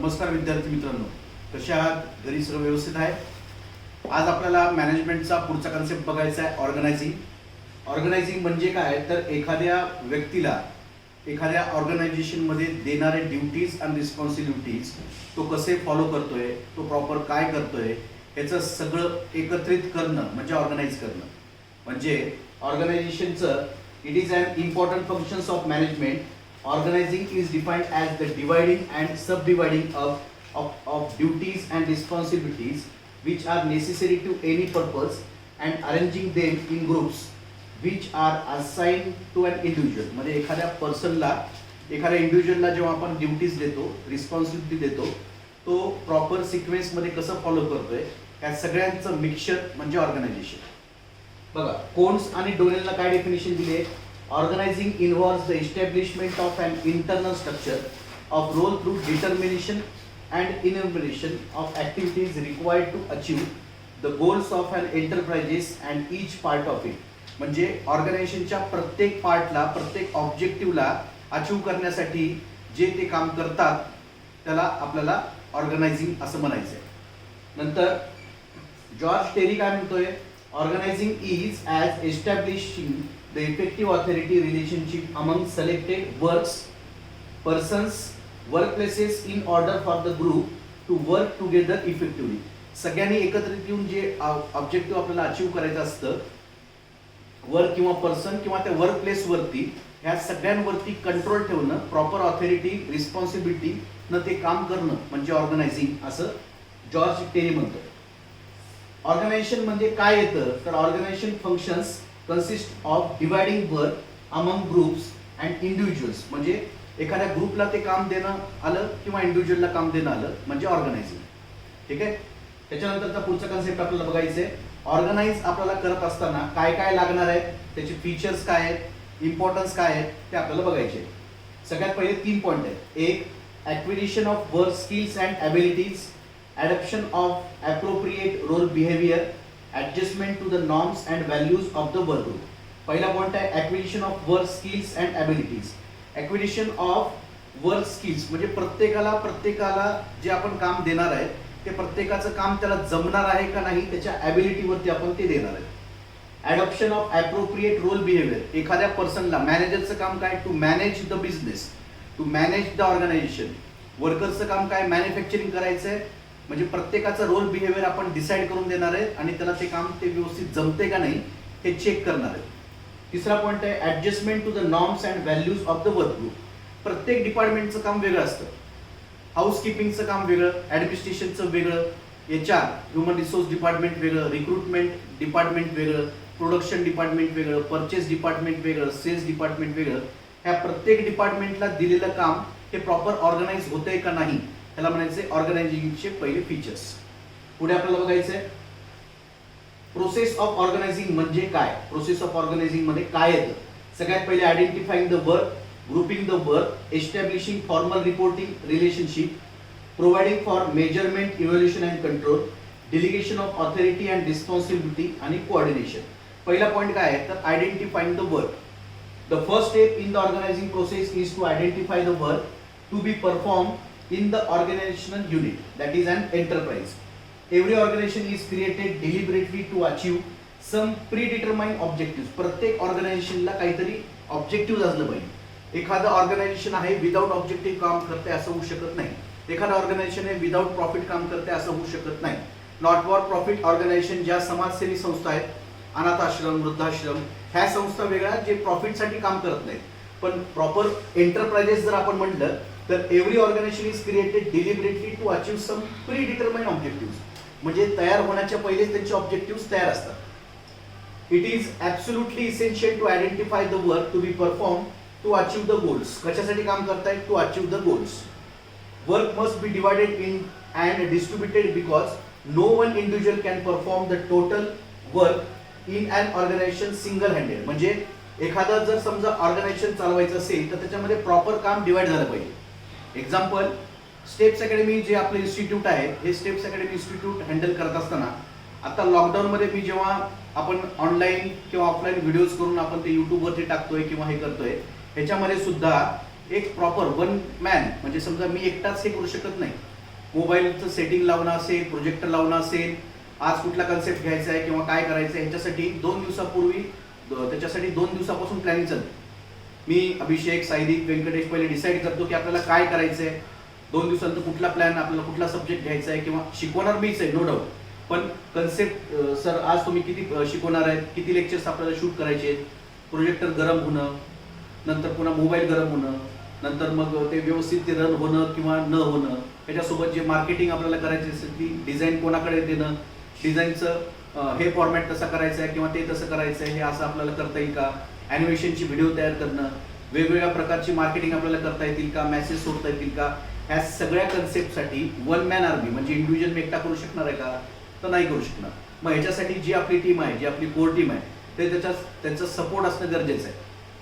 नमस्कार विद्यार्थी मित्रांनो, कशा आहात? घरी सर्व व्यवस्थित आहे? आज आपल्याला मॅनेजमेंटचा पुढचा कन्सेप्ट बघायचा आहे, ऑर्गनायझिंग. ऑर्गनायझिंग म्हणजे काय तर एखाद्या व्यक्तीला एखाद्या ऑर्गनायझेशनमध्ये देणारे ड्युटीज आणि रिस्पॉन्सिबिलिटीज तो कसे फॉलो करतोय, तो प्रॉपर काय करतोय याचं सगळं एकत्रित करणं म्हणजे ऑर्गनाइज करणं. म्हणजे ऑर्गनायझेशनचं it is an important functions of management. Organizing is defined as the dividing and subdividing of duties and responsibilities which are necessary to any purpose and arranging them in groups which are assigned to an individual. म्हणजे एखाद्या पर्सनला एखाद्या इंडिव्हिज्युअलला जेव्हा आपण duties देतो, responsibility देतो, तो proper सिक्वेन्समध्ये कसं follow करतोय या सगळ्यांचं मिक्सचर म्हणजे ऑर्गनायझेशन. बघा, कोन्स आणि डोनेलला काय डेफिनेशन दिली आहे? Organizing involves the establishment of an internal structure of role through determination and enumeration of activities required to achieve the goals of an enterprises and each part of it. म्हणजे ऑर्गनायझेशनच्या प्रत्येक पार्टला, प्रत्येक ऑब्जेक्टिव्हला achieve करण्यासाठी जे ते काम करतात त्याला आपल्याला ऑर्गनायझिंग असं म्हणायचं आहे. नंतर जॉर्ज टेरी काय म्हणतोय? Organising is as establishing the effective authority relationship among selected works, persons, workplaces in order for the group to work together effectively. सगळ्यांनी एकत्रित येऊन जे ऑब्जेक्टिव्ह आपल्याला अचीव्ह करायचं असतं, वर्क किंवा पर्सन किंवा त्या वर्क प्लेस वरती, ह्या सगळ्यांवरती कंट्रोल ठेवणं, प्रॉपर ऑथॉरिटी, रिस्पॉन्सिबिलिटी न ते काम करणं म्हणजे ऑर्गनायझिंग असं जॉर्ज टेरी म्हणतो. ऑर्गनायझेशन म्हणजे काय येतं तर organisation functions consist of dividing work among groups and individuals. म्हणजे एखाद्या ग्रुपला ते काम देणं आलं किंवा इंडिव्हिज्युअलला काम देणं आलं म्हणजे ऑर्गनायझिंग. ठीक आहे. त्याच्यानंतरचा पुढचा कन्सेप्ट आपल्याला बघायचं आहे. ऑर्गनाइज आपल्याला करत असताना काय काय लागणार आहे, त्याचे फीचर्स काय आहेत, इम्पॉर्टन्स काय आहेत ते आपल्याला बघायचे. सगळ्यात पहिले 3 पॉईंट आहेत. एक, acquisition of work skills and abilities, adoption of appropriate role behaviour, adjustment to the norms and values of the work group. पहिला पॉइंट आहे acquisition of work skills and abilities. acquisition of work skills म्हणजे प्रत्येकाला जे आपण काम देणार आहे ते प्रत्येकाचं काम त्याला जमणार आहे का नाही त्याच्या ॲबिलिटी वरती आपण ते देणार आहे. adoption of appropriate role behavior. एखाद्या पर्सनला, मॅनेजरचं काम काय? To manage the business, to manage the organisation. वर्कर्सचं काम काय? मॅन्युफॅक्चरिंग करायचं आहे. म्हणजे प्रत्येकाचा रोल बिहेवियर आपण डिसाईड करून देणार आहे आणि त्याला ते काम ते व्यवस्थित जमते का नाही हे चेक करणार आहे. तिसरा पॉईंट आहे adjustment to the norms and values of the work group. प्रत्येक डिपार्टमेंटचं काम वेगळं असतं. हाऊसकीपिंगचं काम वेगळं, ॲडमिनिस्ट्रेशनचं वेगळं, HR ह्युमन रिसोर्स डिपार्टमेंट वेगळं, रिक्रुटमेंट डिपार्टमेंट वेगळं, प्रोडक्शन डिपार्टमेंट वेगळं, परचेस डिपार्टमेंट वेगळं, सेल्स डिपार्टमेंट वेगळं. ह्या प्रत्येक डिपार्टमेंटला दिलेलं काम हे प्रॉपर ऑर्गनाइज होतंय का नाही त्याला म्हणायचे ऑर्गनायझिंगचे पहिले फीचर्स. पुढे आपल्याला बघायचंय प्रोसेस ऑफ ऑर्गनायझिंग म्हणजे काय. प्रोसेस ऑफ ऑर्गनायझिंग मध्ये काय येतं? सगळ्यात पहिले identifying the work, grouping the work, establishing formal reporting relationship, providing for measurement, evaluation and control, delegation of authority and responsibility आणि कोऑर्डिनेशन. पहिला पॉईंट काय आहे तर identifying the work. The first step in the organising process is to identify the work to be perform in the organizational unit, that is an enterprise. Every organization is created deliberately to achieve some predetermined objectives. प्रत्येक ऑर्गनायझेशनला काहीतरी objective असलं पाहिजे. एखादं organisation आहे without objective काम करते असं होऊ शकत नाही. एखादं ऑर्गनायझेशन आहे विदाउट प्रॉफिट काम करते असं होऊ शकत नाही. नॉट फॉर प्रॉफिट ऑर्गनायझेशन ज्या समाजसेवी संस्था आहेत, अनाथ आश्रम, वृद्धाश्रम, ह्या संस्था वेगळ्या जे प्रॉफिटसाठी काम करत नाहीत. पण प्रॉपर एंटरप्राइजेस जर आपण म्हटलं तर every organisation is created deliberately to achieve some predetermined objectives. म्हणजे तयार होण्याच्या पहिलेच त्यांचे ऑब्जेक्टिव्स तयार असतात. It is absolutely essential to identify the work to be perform to achieve the goals. कशासाठी काम करतायत? To achieve the goals. Work must be divided in and distributed because no one individual can perform the total work in an organisation single handed. म्हणजे एखादं जर समजा organisation चालवायचं असेल तर त्याच्यामध्ये प्रॉपर काम डिवाइड झालं पाहिजे. एक्झाम्पल, स्टेप्स अकॅडमी जे आपलं इन्स्टिट्यूट आहे हे स्टेप्स अकॅडमी इन्स्टिट्यूट हँडल करत असताना आता लॉकडाऊनमध्ये मी जेव्हा आपण ऑनलाईन किंवा ऑफलाईन व्हिडिओज करून आपण ते यूट्यूबवरती टाकतोय किंवा हे करतोय ह्याच्यामध्ये सुद्धा एक प्रॉपर वन मॅन, म्हणजे समजा मी एकटाच हे करू शकत नाही. मोबाईलचं सेटिंग लावणं असेल, प्रोजेक्टर लावणं असेल, आज कुठला कन्सेप्ट घ्यायचा आहे किंवा काय करायचं आहे ह्याच्यासाठी 2 दिवसापूर्वी त्याच्यासाठी 2 दिवसापासून प्लॅनिंग चालते. मी अभिषेक, साईदीप, व्यंकटेश पहिले डिसाईड करतो की आपल्याला काय करायचं आहे, 2 दिवसानंतर कुठला प्लॅन, आपल्याला कुठला सब्जेक्ट घ्यायचा आहे, किंवा शिकवणार मीच आहे नो डाऊट, पण कन्सेप्ट सर आज तुम्ही किती शिकवणार आहेत, किती लेक्चर्स आपल्याला शूट करायचे आहेत, प्रोजेक्टर गरम होणं, नंतर पुन्हा मोबाईल गरम होणं, नंतर मग ते व्यवस्थित ते रन होणं किंवा न होणं, त्याच्यासोबत जे मार्केटिंग आपल्याला करायची असेल ती डिझाईन कोणाकडे देणं, डिझाईनचं हे फॉर्मॅट तसं करायचं आहे किंवा ते तसं करायचं आहे, हे असं आपल्याला करता येईल का, ॲनिमेशनची व्हिडिओ तयार करणं, वेगवेगळ्या प्रकारची मार्केटिंग आपल्याला करता येतील का, मेसेज सोडता येतील का, ह्या सगळ्या कन्सेप्टसाठी वन मॅन आर्मी म्हणजे इंडिव्हिज्युअल मी एकटा करू शकणार आहे का, तर नाही करू शकणार. मग ह्याच्यासाठी जी आपली टीम आहे, जी आपली कोर टीम आहे, ते त्याचा सपोर्ट असणं गरजेचं आहे.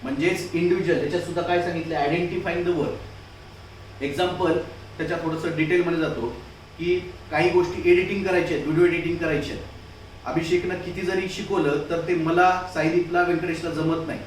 म्हणजेच इंडिव्हिज्युअल, त्याच्यात सुद्धा काय सांगितलं, आयडेंटिफाईंग द वर्क. एक्झाम्पल त्याच्यात थोडंसं डिटेलमध्ये जातो की काही गोष्टी एडिटिंग करायच्या आहेत, व्हिडिओ एडिटिंग करायची आहेत. अभिषेकनं किती जरी शिकवलं तर ते मला, साईदीपला, व्यंकटेशला जमत नाही.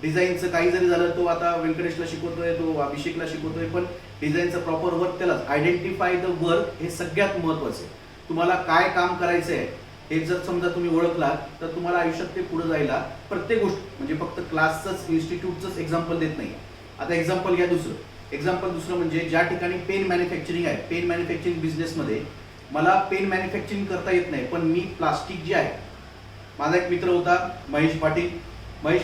डिझाईनचं काही जरी झालं, तो आता व्यंकटेशला शिकवतोय, तो अभिषेकला शिकवतोय, पण डिझाईनचं प्रॉपर वर्क त्यालाच. आयडेंटिफाय द वर्क हे सगळ्यात महत्त्वाचं आहे. तुम्हाला काय काम करायचं आहे हे जर समजा तुम्ही ओळखलात तर तुम्हाला आयुष्यात ते पुढे जायला प्रत्येक गोष्ट, म्हणजे फक्त क्लासचंच इन्स्टिट्यूटचंच एक्झाम्पल देत नाही. आता एक्झाम्पल घ्या दुसरं म्हणजे ज्या ठिकाणी पेन मॅन्युफॅक्चरिंग आहे, पेन मॅन्युफॅक्चरिंग बिझनेसमध्ये मला पेन मॅन्युफॅक्चरिंग करता येत नाही, पण मी प्लास्टिक जे आहे, माझा एक मित्र होता महेश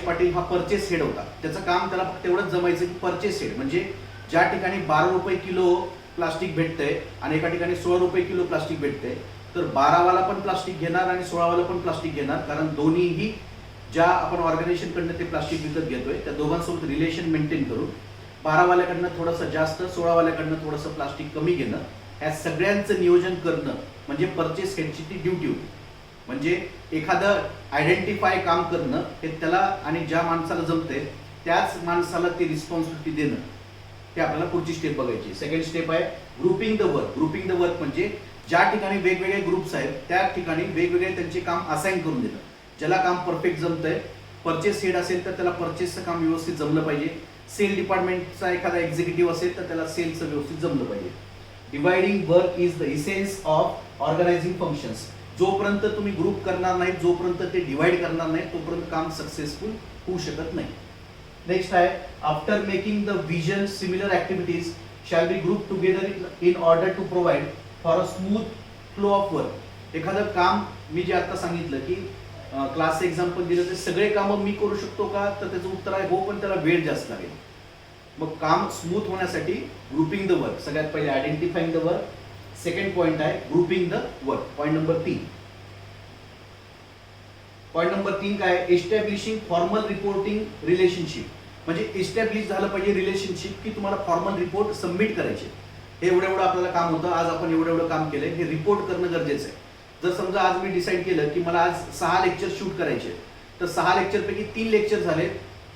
पाटील हा परचेस हेड होता. त्याचं काम त्याला फक्त एवढंच जमायचं की परचेस हेड, म्हणजे ज्या ठिकाणी 12 रुपये किलो प्लास्टिक भेटतंय आणि एका ठिकाणी 16 रुपये किलो प्लास्टिक भेटतंय, तर 12 वाला पण प्लास्टिक घेणार आणि 16 वाला पण प्लास्टिक घेणार, कारण दोन्हीही ज्या आपण ऑर्गनायझेशनकडनं ते प्लास्टिक विकत घेतोय त्या दोघांसोबत रिलेशन मेंटेन करून 12 वाल्याकडनं थोडंसं जास्त, 16 वाल्याकडनं थोडंसं प्लास्टिक कमी घेणं, ह्या सगळ्यांचं नियोजन करणं म्हणजे परचेस हेडची ती ड्युटी होती. म्हणजे एखादं आयडेंटिफाय काम करणं हे त्याला, आणि ज्या माणसाला जमतंय त्याच माणसाला ती रिस्पॉन्सिबिलिटी देणं, ते आपल्याला पुढची स्टेप बघायची. सेकंड स्टेप आहे ग्रुपिंग द वर्क म्हणजे ज्या ठिकाणी वेगवेगळे ग्रुप्स आहेत त्या ठिकाणी वेगवेगळे त्यांचे काम असाइन करून देणं. ज्याला काम परफेक्ट जमतंय, परचेस हेड असेल तर त्याला परचेसचं काम व्यवस्थित जमलं पाहिजे, सेल डिपार्टमेंटचा एखादा एक्झिक्युटिव्ह असेल तर त्याला सेलचं व्यवस्थित जमलं पाहिजे. Dividing work is the essence of organising functions. जोपर्यंत तुम्ही ग्रुप करणार नाही, जोपर्यंत ते डिवाइड करणार नाही, तोपर्यंत काम सक्सेसफुल होऊ शकत नाही. नेक्स्ट आहे after making the vision similar activities shall be group together in order to provide for a smooth flow of work. एखादं काम मी जे आता सांगितलं की क्लासचं एक्झाम्पल दिलं, ते सगळे कामं मी करू शकतो का, तर त्याचं उत्तर आहे हो, पण त्याला वेळ जास्त लागेल. मग काम स्मूथ होण्यासाठी ग्रुपिंग द वर्क, सगळ्यात पहिले identifying the work. Second point आहे grouping the work. Point number 3 काय, एस्टॅब्लिशिंग फॉर्मल रिपोर्टिंग रिलेशनशिप. म्हणजे एस्टॅब्लिश झालं पाहिजे रिलेशनशिप की तुम्हाला फॉर्मल रिपोर्ट सबमिट करायचे. हे एवढं आपल्याला काम होतं, आज आपण एवढं काम केलंय, हे रिपोर्ट करणं गरजेचं आहे. जर समजा आज मी डिसाईड केलं की मला आज 6 लेक्चर शूट करायचे, तर 6 लेक्चरपैकी 3 लेक्चर झाले,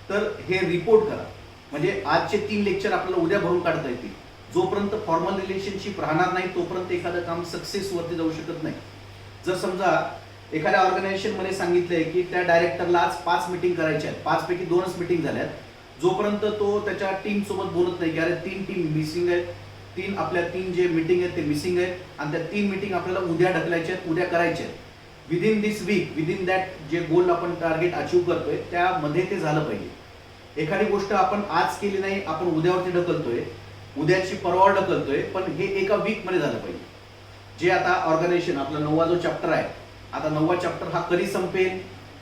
तर हे रिपोर्ट करा. म्हणजे आजचे 3 लेक्चर आपल्याला उद्या भरून काढता येतील. जोपर्यंत फॉर्मल रिलेशनशिप राहणार नाही तोपर्यंत एखादं काम सक्सेस वरती जाऊ शकत नाही. जर समजा एखाद्या ऑर्गनायझेशनमध्ये सांगितलंय की त्या डायरेक्टरला आज 5 मीटिंग करायच्या आहेत, 5 पैकी 2च मीटिंग झाल्यात, जोपर्यंत तो त्याच्या टीम सोबत बोलत नाही की अरे 3 टीम मिसिंग आहेत, 3 जे मीटिंग आहेत ते मिसिंग आहेत, आणि त्या 3 मीटिंग आपल्याला उद्या ढकलायच्या आहेत, उद्या करायच्या आहेत, within this week, within that जे गोल आपण टार्गेट अचीव्ह करतोय त्यामध्ये ते झालं पाहिजे. एखादी गोष्ट आपण आज केली नाही, आपण उद्यावरती ढकलतोय, उद्याची परवा ढकलतोय, पण हे एका वीक मध्ये झालं पाहिजे. जे आता ऑर्गनायझेशन आपला 9वा जो चॅप्टर आहे, आता 9वा चॅप्टर हा कधी संपेल,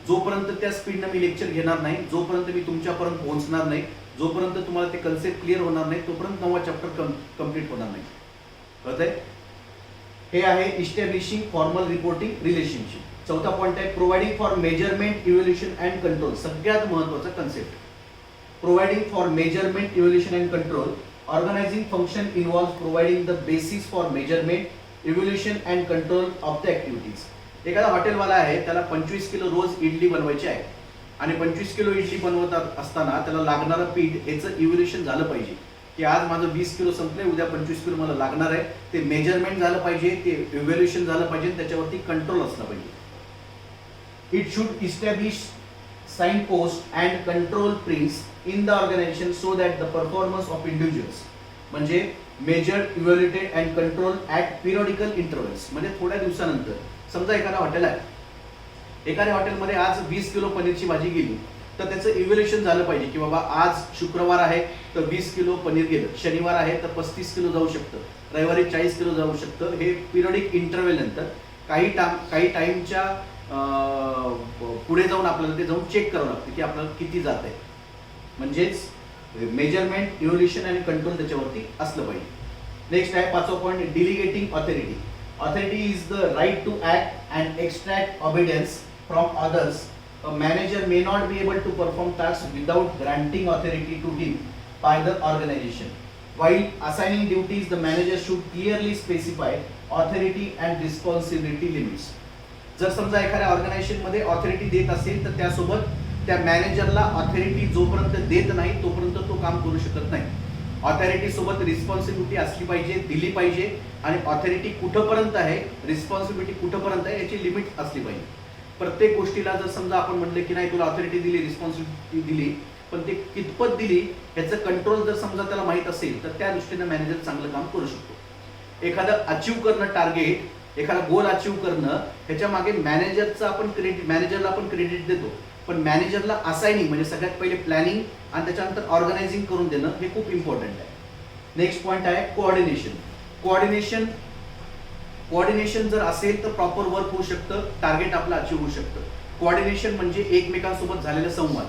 जोपर्यंत त्या स्पीडनं मी लेक्चर घेणार नाही, जोपर्यंत मी तुमच्यापर्यंत पोहोचणार नाही, जोपर्यंत तुम्हाला ते कन्सेप्ट क्लिअर होणार नाही, तोपर्यंत 9वा चॅप्टर कम्प्लीट होणार नाही. कळतंय? हे आहे इस्टॅब्लिशिंग फॉर्मल रिपोर्टिंग रिलेशनशिप. चौथा पॉइंट आहे providing for measurement, evaluation and control. सगळ्यात महत्त्वाचा concept providing for measurement, evaluation and control. Organizing function involves providing the basis for measurement, evaluation and control of the activities. एखादा हॉटेलवाला आहे, त्याला 25 kilo रोज इडली बनवायची आहे आणि 25 किलो इडली बनवत असताना त्याला लागणारं पीठ याचं इव्हॅल्युएशन झालं पाहिजे की आज माझं 20 किलो संपलंय, उद्या 25 किलो मला लागणार आहे. ते मेजरमेंट झालं पाहिजे, ते इव्हॅल्युएशन झालं पाहिजे, त्याच्यावरती कंट्रोल असला पाहिजे. It should establish sign post and control prince in the organisation so that the performance of individuals म्हणजे measured evaluated and control at periodical intervals. म्हणजे थोड्या दिवसानंतर समजा एखादा हॉटेल आहे, एखाद्या हॉटेलमध्ये आज 20 किलो पनीरची भाजी गेली तर त्याचं इव्हॅल्युएशन झालं पाहिजे की बाबा आज शुक्रवार आहे तर 20 किलो पनीर गेलं, शनिवार आहे तर 35 किलो जाऊ शकतं, रविवारी 40 किलो जाऊ शकतं. हे पिरियडिक इंटरव्हल नंतर काही टाइमच्या पुढे जाऊन आपल्याला ते जाऊन चेक करावं लागतं की आपल्याला किती जात आहे. म्हणजेच मेजरमेंट, इव्हॅल्युएशन आणि कंट्रोल त्याच्यावरती असलं पाहिजे. नेक्स्ट आहे 5वा point, delegating authority. Authority is the right to act and extract obedience from others. A manager may not be able to perform tasks without granting authority to him by the organization. While assigning duties, the manager should clearly specify authority and responsibility limits. जर समजा एखाद्या organisation मध्ये authority देत असेल तर त्यासोबत त्या मॅनेजरला ऑथॉरिटी जोपर्यंत देत नाही तोपर्यंत तो काम करू शकत नाही. ऑथॉरिटी सोबत रिस्पॉन्सिबिलिटी असली पाहिजे, दिली पाहिजे आणि ऑथॉरिटी कुठपर्यंत आहे, रिस्पॉन्सिबिलिटी कुठपर्यंत आहे याची लिमिट असली पाहिजे. प्रत्येक गोष्टीला जर समजा आपण म्हटलं की नाही तुला ऑथॉरिटी दिली, रिस्पॉन्सिबिलिटी दिली, पण ते कितपत दिली याचं कंट्रोल जर समजा त्याला माहित असेल तर त्या दृष्टीने मॅनेजर चांगलं काम करू शकतो. एखादं अचीव करणं, टार्गेट, एखादा गोल अचीव करणं, ह्याच्या मागे मॅनेजरला आपण क्रेडिट देतो, पण मॅनेजरला असायनिंग म्हणजे सगळ्यात पहिले प्लॅनिंग आणि त्याच्यानंतर ऑर्गनायझिंग करून देणं हे खूप इम्पॉर्टंट आहे. नेक्स्ट पॉईंट आहे कोऑर्डिनेशन. कोऑर्डिनेशन जर असेल तर प्रॉपर वर्क होऊ शकतं, टार्गेट आपलं अचीव होऊ शकतं. कोऑर्डिनेशन म्हणजे एकमेकांसोबत झालेला संवाद.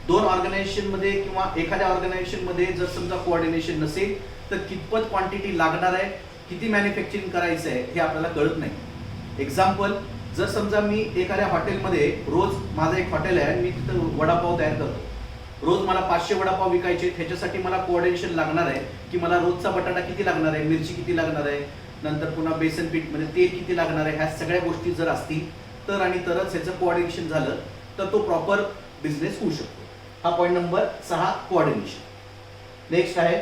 दोन ऑर्गनायझेशनमध्ये किंवा एखाद्या ऑर्गनायझेशनमध्ये जर समजा कोऑर्डिनेशन नसेल तर कितपत क्वांटिटी लागणार आहे, किती मॅन्युफॅक्चरिंग करायचं आहे हे आपल्याला कळत नाही. एक्झाम्पल, जर समजा मी एखाद्या हॉटेलमध्ये रोज, माझं एक हॉटेल आहे, मी तिथं वडापाव तयार करतो, रोज मला 500 वडापाव विकायचे, त्याच्यासाठी मला कोऑर्डिनेशन लागणार आहे की मला रोजचा बटाटा किती लागणार आहे, मिरची किती लागणार आहे, नंतर पुन्हा बेसन पीठ म्हणजे तेल किती लागणार आहे, ह्या सगळ्या गोष्टी जर असतील तर आणि तरच ह्याचं कोऑर्डिनेशन झालं तर तो प्रॉपर बिझनेस होऊ शकतो. हा पॉईंट नंबर 6, कोऑर्डिनेशन. नेक्स्ट आहे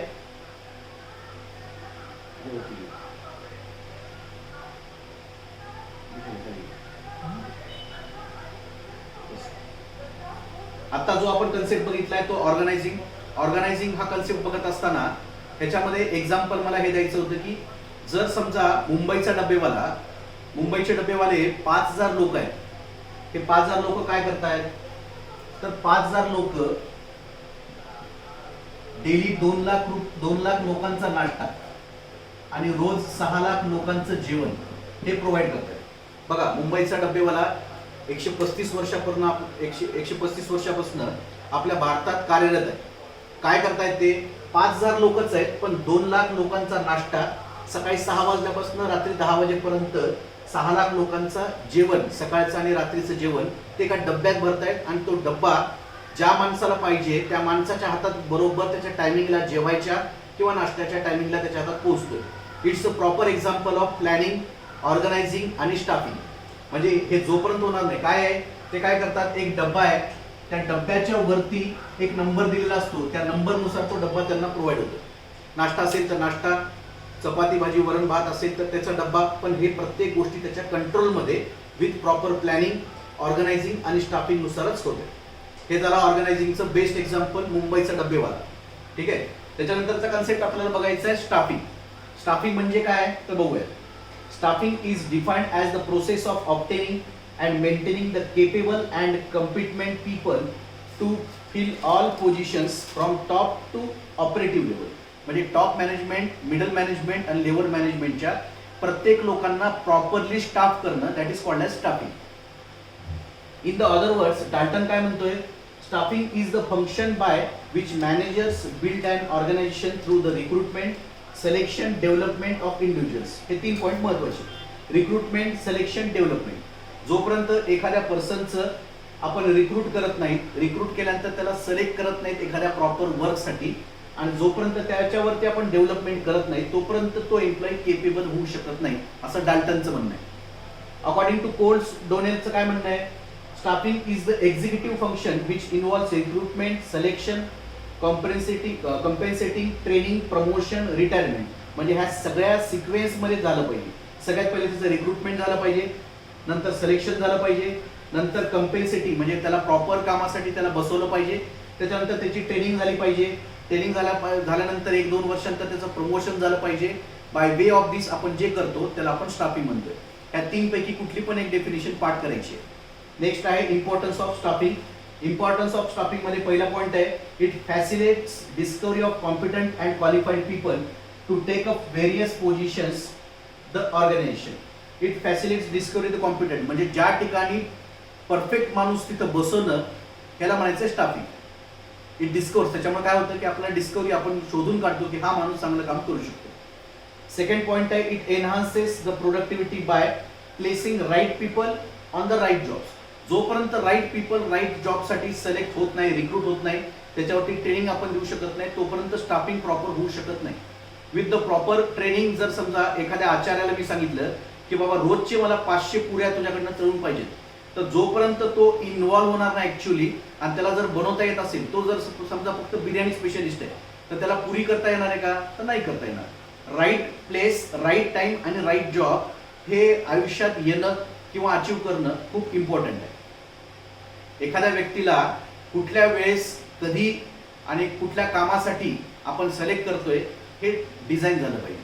आता जो आपण कन्सेप्ट बघितलाय तो ऑर्गनायझिंग हा कन्सेप्ट बघत असताना ह्याच्यामध्ये एक्झाम्पल मला हे द्यायचं होतं की जर समजा मुंबईचे डबेवाले 5000 लोक आहेत, हे 5000 लोक काय करतायत तर 5000 लोक डेली 2 लाख लोकांचा नाश्ता आणि रोज 6 लाख लोकांचं जेवण हे प्रोव्हाइड करतात. बघा, मुंबईचा डबेवाला 135 वर्षापासून आपल्या भारतात कार्यरत आहे. काय करतायत ते 5000 लोकच आहेत, पण 2 लाख लोकांचा नाश्ता सकाळी 6 वाजल्यापासून रात्री 10 वाजेपर्यंत 6 लाख लोकांचं जेवण, सकाळचं आणि रात्रीचं जेवण ते एका डब्यात भरतायत आणि तो डब्बा ज्या माणसाला पाहिजे त्या माणसाच्या हातात बरोबर त्याच्या टायमिंगला, जेवायच्या किंवा नाश्त्याच्या टायमिंगला त्याच्या हातात पोहोचतो. It's a proper example of planning, organising आणि स्टाफिंग. म्हणजे हे जोपर्यंत होणार नाही, काय आहे ते काय करतात, एक डब्बा आहे, त्या डब्याच्या वरती एक नंबर दिलेला असतो, त्या नंबरनुसार तो डब्बा त्यांना प्रोव्हाइड होतो. नाश्ता असेल तर नाश्ता, चपाती भाजी वरण भात असेल तर त्याचा डब्बा, पण हे प्रत्येक गोष्टी त्याच्या कंट्रोलमध्ये विथ प्रॉपर प्लॅनिंग, ऑर्गनायझिंग आणि स्टाफिंग नुसारच होते. हे झालं ऑर्गनायझिंगचं बेस्ट एक्झाम्पल, मुंबईचा डब्बेवाला. ठीक आहे. त्याच्यानंतरचा कन्सेप्ट आपल्याला बघायचा आहे स्टाफिंग. स्टाफिंग म्हणजे काय तर बघूया. Staffing is defined as the process of obtaining and maintaining the capable and competent people to fill all positions from top to operative level. म्हणजे टॉप मॅनेजमेंट, मिडल मॅनेजमेंट आणि level मॅनेजमेंटच्या प्रत्येक लोकांना properly staff करणं, that is called as staffing. In the other words, Dalton काय म्हणतोय, staffing is the function by which managers build and organisation through the recruitment, selection, development of individuals. हे 3 point महत्वाचे. Recruitment, selection, development. जोपर्यंत एखाद्या पर्सनचं आपण recruit करत नाहीत, recruit केल्यानंतर त्याला सिलेक्ट करत नाहीत एखाद्या प्रॉपर वर्कसाठी, आणि जोपर्यंत त्याच्यावरती आपण डेव्हलपमेंट करत नाही तोपर्यंत तो एम्प्लॉई केपेबल होऊ शकत नाही, असं डाल्टनचं म्हणणं आहे. अकॉर्डिंग टू कोल्स डोनेलचं काय म्हणणं आहे, staffing is the executive function which involves recruitment, selection, compensating, training, promotion, retirement. म्हणजे ह्या सगळ्या सिक्वेन्समध्ये झालं पाहिजे. सगळ्यात पहिले त्याचं रिक्रुटमेंट झालं पाहिजे, नंतर सिलेक्शन झालं पाहिजे, नंतर कम्पेन्सेटिंग म्हणजे त्याला प्रॉपर कामासाठी त्याला बसवलं पाहिजे, त्याच्यानंतर त्याची ट्रेनिंग झाली पाहिजे. ट्रेनिंग झाल्यानंतर 1-2 वर्षांतर त्याचं प्रमोशन झालं पाहिजे. बाय वे ऑफ दिस आपण जे करतो त्याला आपण स्टाफिंग म्हणतोय. ह्या 3 पैकी कुठली पण एक डेफिनेशन पाठ करायची आहे. नेक्स्ट आहे importance of staffing. Importance of staffing मध्ये पहिला पॉइंट आहे, it facilitates discovery of competent and qualified people to take up various positions the organisation. It facilitates discovery the competent म्हणजे ज्या ठिकाणी परफेक्ट माणूस तिथं बसवणं याला म्हणायचं स्टाफिंग. इट डिस्कवर्स, त्याच्यामुळे काय होतं की आपल्याला डिस्कवरी आपण शोधून काढतो की हा माणूस चांगलं काम करू शकतो. सेकंड पॉइंट आहे, it enhances the productivity by placing right people on the right jobs. जोपर्यंत राईट पीपल राईट जॉबसाठी सिलेक्ट होत नाही, रिक्रूट होत नाही, त्याच्यावरती ट्रेनिंग आपण देऊ शकत नाही, तोपर्यंत स्टाफिंग प्रॉपर होऊ शकत नाही. विथ द प्रॉपर ट्रेनिंग, जर समजा एखाद्या आचार्याला मी सांगितलं की बाबा रोजचे मला 500 पुऱ्या तुझ्याकडनं तळून पाहिजेत, तर जोपर्यंत तो इन्व्हॉल्व्ह होणार नाही ऍक्च्युअली आणि त्याला जर बनवता येत असेल, तो जर समजा फक्त बिर्याणी स्पेशलिस्ट आहे, तर त्याला पुरी करता येणार आहे का? तर नाही करता येणार. राईट प्लेस, राईट टाइम आणि राईट जॉब हे आयुष्यात येणं किंवा अचीव करणं खूप इम्पॉर्टंट आहे. एखाद्या व्यक्तीला कुठल्या वेळेस, कधी आणि कुठल्या कामासाठी आपण सिलेक्ट करतोय हे डिझाईन झालं पाहिजे.